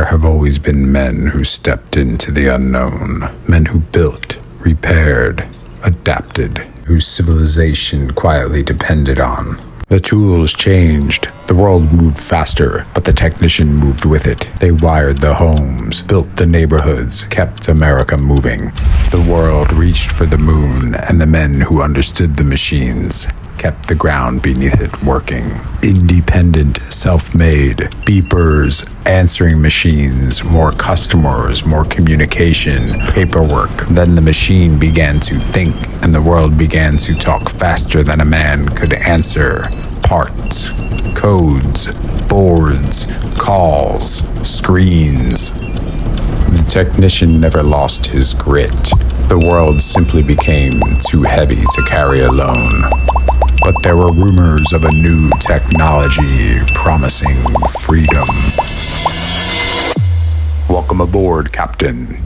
have always been men who stepped into the unknown, men who built, repaired, adapted, whose civilization quietly depended on. The tools changed, the world moved faster, but the technician moved with it. They wired the homes, built the neighborhoods, kept America moving. The world reached for the moon, and the men who understood the machines kept the ground beneath it working. Independent, self-made, beepers, answering machines, more customers, more communication, paperwork. Then the machine began to think, and the world began to talk faster than a man could answer. Parts, codes, boards, calls, screens. The technician never lost his grit. The world simply became too heavy to carry alone. But there were rumors of a new technology promising freedom. Welcome aboard, Captain.